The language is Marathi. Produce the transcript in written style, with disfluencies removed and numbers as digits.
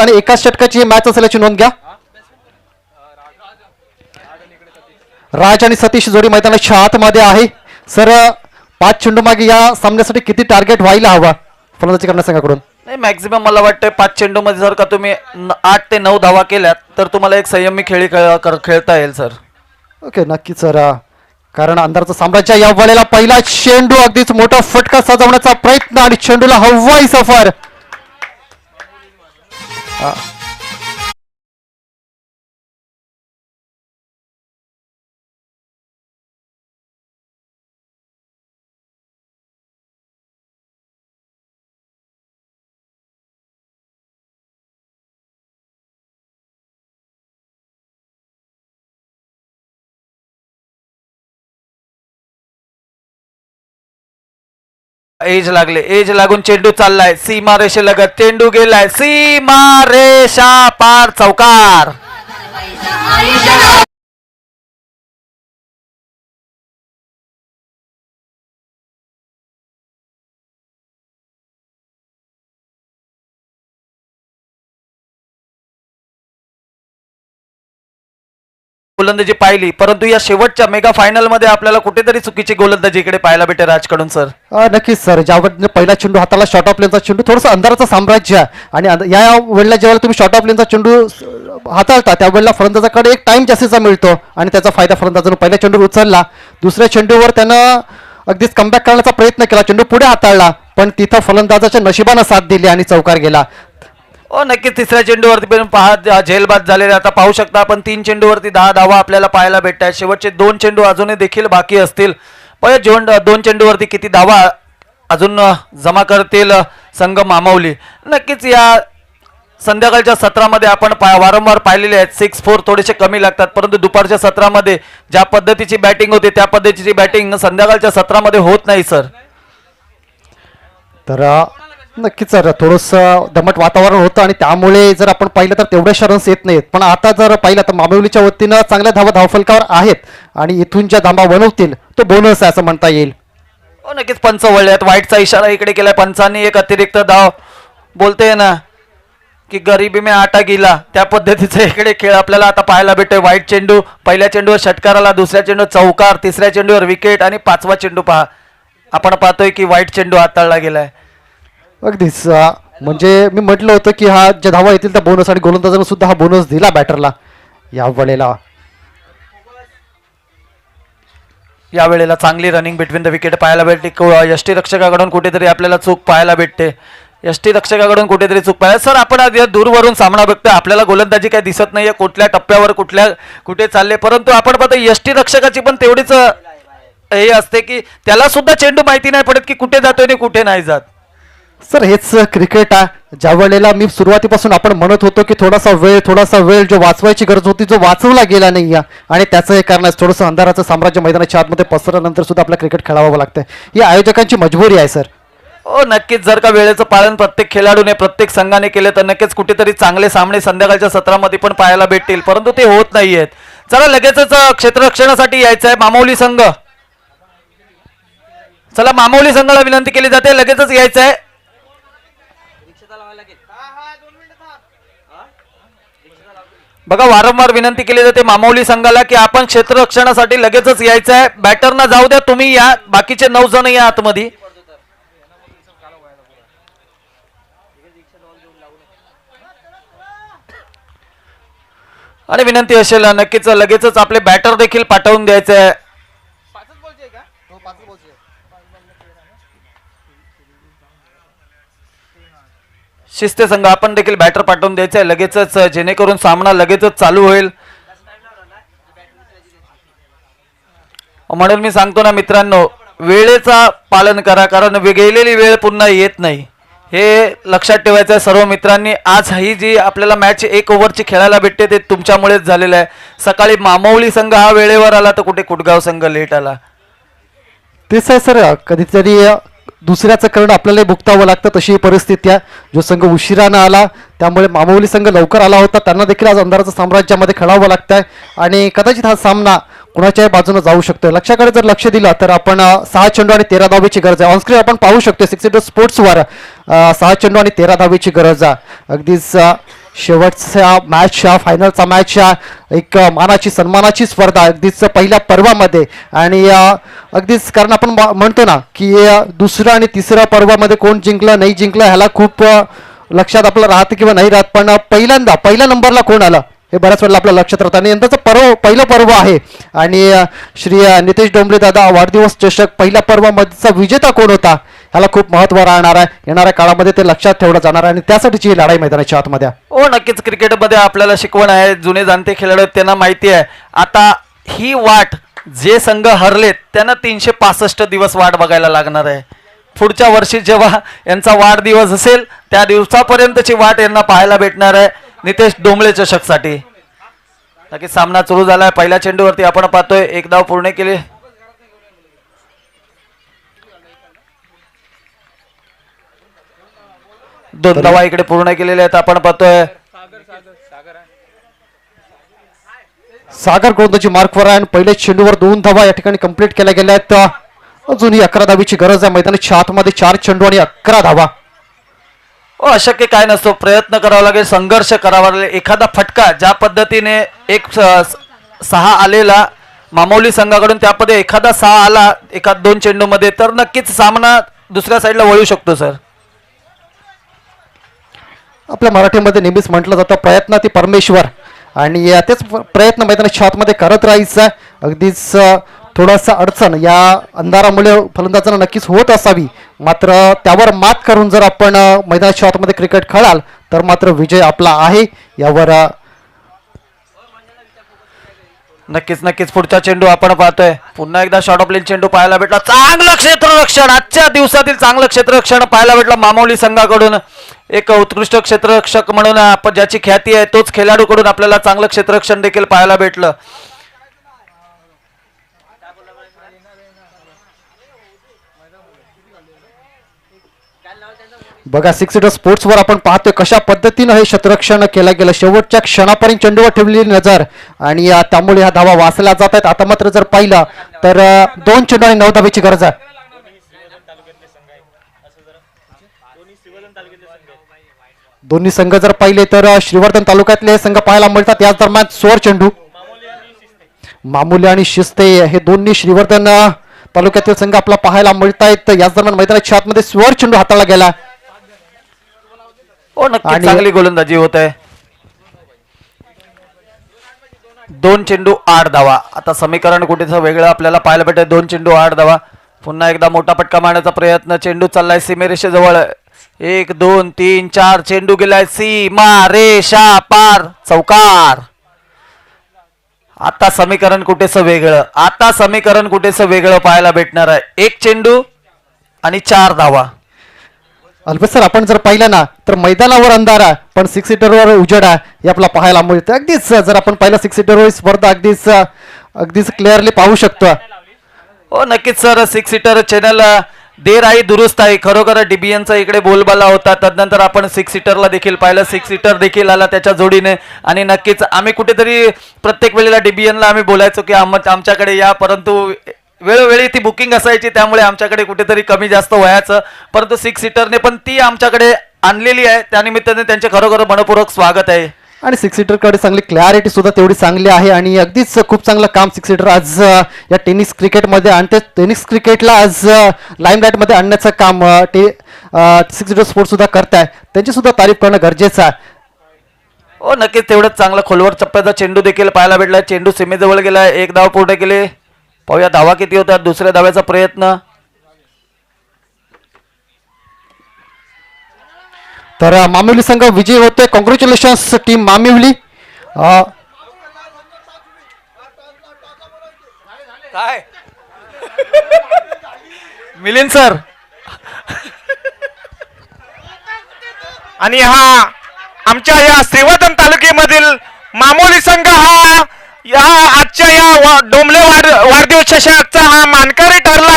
आणि एकाच षटकाची मॅच असल्याची नोंद घ्या. राज आणि सतीश जोडी मैदानाच्या आतमध्ये आहे. सर 5 चेंडू मागे या सामन्यासाठी किती टार्गेट व्हायला हवा फलंदाजी करण्यासंघाकडून? नाही, मॅक्झिमम मला वाटतं 5 चेंडूमध्ये जर का तुम्ही 8 ते 9 धावा केल्यात तर तुम्हाला एक संयमी खेळता येईल सर. ओके, नक्कीच सर. कारण अंधाराचं साम्राज्य या वेळेला पहिला चेंडू अगदीच मोठा फटका सजवण्याचा प्रयत्न आणि चेंडूला हवाई सफर. एज लागून चेंडू चाललाय सीमा रेषेलगत. चेंडू गेलाय सीमा रेषा पार, चौकार. गोलंदाजी पाहिली, परंतु या शेवटच्या मेगा फायनल मध्ये आपल्याला कुठेतरी चुकीची गोलंदाजी इकडे पाहायला भेटेल राजकडून सर. नक्कीच सर. ज्यावर पहिला चेंडू हाताला शॉर्ट ऑफ लेनचा चेंडू, थोडंसं अंधाराचं साम्राज्य आणि या वेळेला जेव्हा तुम्ही शॉर्ट ऑफ लेनचा चेंडू हाताळता त्यावेळेला फलंदाजाकडे एक टाइम जास्तीचा मिळतो आणि त्याचा फायदा फलंदाजानं पहिल्या चेंडूवर उचलला. दुसऱ्या चेंडूवर त्यानं अगदीच कमबॅक करण्याचा प्रयत्न केला, चेंडू पुढे हाताळला, पण तिथं फलंदाजाच्या नशिबानं साथ दिली आणि चौकार गेला. नक्कीच तिसऱ्या चेंडूवरती पण पहा झेलबाद झालेले. आता पाहू शकता आपण 3 चेंडूवरती 10 धावा आपल्याला पाहायला भेटतात. शेवटचे 2 चेंडू अजूनही देखील बाकी असतील. पण 2 चेंडूवरती किती धावा अजून जमा करतील संघ मामावली. नक्कीच या संध्याकाळच्या सत्रामध्ये आपण वारंवार पाहिलेले आहेत 6-4 थोडेसे कमी लागतात, परंतु दुपारच्या सत्रामध्ये ज्या पद्धतीची बॅटिंग होते त्या पद्धतीची बॅटिंग संध्याकाळच्या सत्रामध्ये होत नाही सर. तर नक्कीच सर थोडंसं दमट वातावरण होतं आणि त्यामुळे जर आपण पाहिलं तर तेवढ्याशा रन्स येत नाहीत. पण आता जर पाहिलं तर मामावलीच्या वतीनं चांगल्या धावा धावफलकावर आहेत आणि इथून ज्या धावा बनवतील तो बोनस आहे असं म्हणता येईल. नक्कीच पंच वळले आहेत. वाईटचा इशारा इकडे केलाय पंचांनी. एक अतिरिक्त धाव बोलते ना की गरिबी में आटा गेला, त्या पद्धतीचा इकडे खेळ आपल्याला आता पाहायला भेटतोय. वाईट चेंडू पहिल्या चेंडूवर षटकाराला, दुसऱ्या चेंडू चौकार, तिसऱ्या चेंडूवर विकेट आणि 5वा चेंडू पहा आपण पाहतोय की वाईट चेंडू हाताळला गेलाय. अगदीच म्हणजे मी म्हटलं होतं की हा ज्या धावा येतील त्या बोनस आणि गोलंदाजानं सुद्धा हा बोनस दिला बॅटरला या वेळेला चांगली रनिंग बिटवीन द विकेट पाहायला भेटते. यष्टीरक्षकाकडून कुठेतरी आपल्याला चूक पाहायला भेटते. यष्टीरक्षकाकडून कुठेतरी चूक पाहायला. सर आपण आज दूरवरून सामना बघतोय, आपल्याला गोलंदाजी काही दिसत नाहीये कुठल्या टप्प्यावर कुठे चालले, परंतु आपण पाहतो यष्टीरक्षकाची पण तेवढीच हे असते की त्याला सुद्धा चेंडू माहिती नाही पडत की कुठे जातोय आणि कुठे नाही जात. सर हेच क्रिकेट आहे. ज्या वेळेला मी सुरुवातीपासून आपण म्हणत होतो की थोडासा वेळ जो वाचवायची गरज होती जो वाचवला गेला नाही आणि त्याचं हे कारण थोडंसं अंधाराचं साम्राज्य मैदानाच्या आतमध्ये पसरल्यानंतर सुद्धा आपल्याला क्रिकेट खेळावं लागतं. ही आयोजकांची मजबुरी आहे सर. नक्कीच जर का वेळेचं पालन प्रत्येक खेळाडूने प्रत्येक संघाने केले तर नक्कीच कुठेतरी चांगले सामने संध्याकाळच्या सत्रामध्ये पण पाहायला भेटतील, परंतु ते होत नाहीयेत. चला लगेचच क्षेत्ररक्षणासाठी यायचं आहे मामावली संघ. चला मामावली संघाला विनंती केली जाते लगेचच यायचं आहे. बघा वारंवार विनंती केली जाते मामावली संघाला की आपण क्षेत्ररक्षणासाठी लगेचच यायचं आहे. बॅटरना जाऊ द्या, तुम्ही या, बाकीचे 9 जण या आतमध्ये. आणि विनंती असेल नक्कीच लगेचच आपले बॅटर देखील पाठवून द्यायचे आहे. शिस्ते संघ आपण देखील बॅटर पाठवून द्यायचं आहे लगेचच, जेणेकरून सामना लगेचच चालू होईल. म्हणून मी सांगतो ना मित्रांनो, वेळेचा पालन करा, कारण गेलेली वेळ पुन्हा येत नाही, हे लक्षात ठेवायचं आहे सर्व मित्रांनी. आज ही जी आपल्याला मॅच 1 ओव्हरची खेळायला भेटते ते तुमच्यामुळेच झालेलं आहे. सकाळी मामावली संघ हा वेळेवर आला तर कुठे कुटगाव संघ लेट आला. तेच आहे सर, कधीतरी दुसऱ्याचं करणं आपल्याला भुगतावं लागतं, तशी परिस्थिती आहे. जो संघ उशिरानं आला त्यामुळे मामावली संघ लवकर आला होता, त्यांना देखील आज अंधाराचं साम्राज्यामध्ये खेळावं लागतंय आणि कदाचित हा सामना कुणाच्याही बाजूने जाऊ शकतो. लक्षाकडे जर लक्ष दिलं तर आपण 6 चेंडू आणि 13 धावेची गरज आहे. ऑनस्क्रीन आपण पाहू शकतो 6 स्पोर्ट्सवर 6 चेंडू आणि 13 धावेची गरज आहे. अगदीच शेवटच्या मॅचच्या फायनलचा मॅचच्या एक मानाची सन्मानाची स्पर्धा अगदीच पहिल्या पर्वामध्ये आणि अगदीच कारण आपण म्हणतो ना की दुसरं आणि तिसऱ्या पर्वामध्ये कोण जिंकलं नाही जिंकलं ह्याला खूप लक्षात आपलं राहतं किंवा नाही राहत, पण पहिल्या नंबरला कोण आलं हे बऱ्याच वेळेला आपल्या लक्षात राहतं. आणि यंदाचं पहिलं पर्व आहे आणि श्री नितेश डोंबले दादा वाढदिवस चषक पहिल्या पर्वामधचा विजेता कोण होता ह्याला खूप महत्त्व राहणार आहे. येणाऱ्या काळामध्ये ते लक्षात ठेवलं जाणार आहे आणि त्यासाठीची ही लढाई मैदानाच्या आतमध्ये. हो नक्कीच, क्रिकेटमध्ये आपल्याला शिकवण आहे, जुने जाणते खेळाडू त्यांना माहिती आहे. आता ही वाट जे संघ हरलेत त्यांना 365 दिवस वाट बघायला लागणार आहे. पुढच्या वर्षी जेव्हा यांचा वाढदिवस असेल त्या दिवसापर्यंतची वाट यांना पाहायला भेटणार आहे नितेश डोंबळे चषकसाठी. नक्कीच सामना सुरू झालाय. पहिल्या चेंडूवरती आपण पाहतोय एक धाव पूर्ण केली. दोन धावा इकडे पूर्ण केलेल्या आहेत. आपण पाहतोय सागर गोंदाची मार्कवर आहे आणि पहिल्या चेंडूवर 2 धावा या ठिकाणी कंप्लीट केल्या गेल्या आहेत. अजूनही 11 धावीची गरज आहे. मैदानाच्या आतमध्ये 4 चेंडू आणि 11 धावा. अशक्य काय नसतो, प्रयत्न करावा लागेल, संघर्ष करावा लागेल. एखादा फटका ज्या पद्धतीने एक 6 आलेला मामोली संघाकडून त्यामध्ये एखादा 6 आला एखाद 2 चेंडू मध्ये तर नक्कीच सामना दुसऱ्या साईडला वळू शकतो सर. आपल्या मराठीमध्ये नेहमीच म्हटलं जातं प्रयत्नाती परमेश्वर आणि तेच प्रयत्न मैदानाच्या आतमध्ये करत राहायचं. अगदीच थोडासा अडचण या अंधारामुळे फलंदाजांना नक्कीच होत असावी, मात्र त्यावर मात करून जर आपण मैदानाच्या आतमध्ये क्रिकेट खेळाल तर मात्र विजय आपला आहे यावर. नक्कीच पुढचा चेंडू आपण पाहतोय. पुन्हा एकदा शॉर्ट ऑफ लेन चेंडू पाहायला भेटला. चांगलं क्षेत्ररक्षण, आजच्या दिवसातील चांगलं क्षेत्ररक्षण पाहायला भेटलं मामोली संघाकडून. एक उत्कृष्ट क्षेत्ररक्षक म्हणून आपण ज्याची ख्याती आहे तोच खेळाडूकडून आपल्याला चांगलं क्षेत्ररक्षण देखील पाहायला भेटलं. बघा 6 सीटर स्पोर्ट्सवर आपण पाहतोय कशा पद्धतीनं हे क्षेत्ररक्षण केलं गेलं. शेवटच्या क्षणापर्यंत चेंडूवर ठेवलेली नजर आणि त्यामुळे ह्या धावा वाचल्या जात आहेत. आता मात्र जर पाहिलं तर 2 चेंडू आणि 9 धावेची गरज आहे. दोन्ही संघ जर पाहिले तर श्रीवर्धन तालुक्यातले संघ पाहायला मिळतात. याच दरम्यान 16 चेंडू मामुली आणि शिस्ते हे दोन्ही श्रीवर्धन तालुक्यातील संघ आपला पाहायला मिळत आहेत. याच दरम्यान मैदानाच्या आतमध्ये 16 चेंडू हाताळला गेला. नक्की चांगली गोलंदाजी होत आहे. 2 चेंडू 8 धावा. आता समीकरण कुठेच वेगळं आपल्याला पाहायला भेटत. 2 चेंडू 8 धावा. पुन्हा एकदा मोठा फटका मारण्याचा प्रयत्न. चेंडू चाललाय सीमेरेषेजवळ. 1 2 3 4 चेंडू गेलाय सीमा रेषा पार, चौकार. आता समीकरण कुठेसं वेगळं पाहायला भेटणार आहे. 1 चेंडू आणि 4 धावा. अल्पेश सर आपण जर पाहिलं ना तर मैदानावर अंधारा पण 6 सीटरवर उजेडा हे आपला पाहायला मिळतं. अगदीच जर आपण पाहिलं 6 सीटरवर स्पर्धा अगदीच क्लिअरली पाहू शकतो. हो नक्कीच सर. 6 सीटर चॅनल देर आई दुरुस्त आहे. खरोखर डीबीएनचा इकडे बोलबाला होता. तदनंतर आपण 6 सीटरला देखील पाहिलं. 6 सीटर देखील आला त्याच्या जोडीने. आणि नक्कीच आम्ही कुठेतरी प्रत्येक वेळेला डीबीएनला आम्ही बोलायचो की आमच्याकडे या, परंतु वेळोवेळी ती बुकिंग असायची त्यामुळे आमच्याकडे कुठेतरी कमी जास्त व्हायचं. परंतु 6 सीटरने पण ती आमच्याकडे आणलेली आहे. त्यानिमित्ताने त्यांचे खरोखर मनपूर्वक स्वागत आहे. आणि 6 सीटरकडे चांगली क्लॅरिटी सुद्धा तेवढी चांगली आहे आणि अगदीच खूप चांगलं काम 6 सीटर आज या टेनिस क्रिकेटमध्ये आणि ते टेनिस क्रिकेटला आज लाईमलाईटमध्ये आणण्याचं काम 6 सीटर स्पोर्ट्स सुद्धा करताय. त्यांची सुद्धा तारीफ करणं गरजेचं आहे. हो नक्कीच तेवढंच चांगलं खोलवर चप्प्याचा चेंडू देखील पाहायला भेटला. चेंडू सीमेजवळ गेला. 1 धाव पूर्ण केले. पाहूया धावा किती होतात. दुसऱ्या धाव्याचा प्रयत्न. तर मामिवली संघ विजयी होतोय. Congratulations team Mamivali. काय मिलिंद सर. आणि हा आमच्या या श्रीवर्धन तालुक्यामधील मामोली संघ हा आजच्या या डोंबले वाढदिवस चषकचा हा मानकरी ठरला.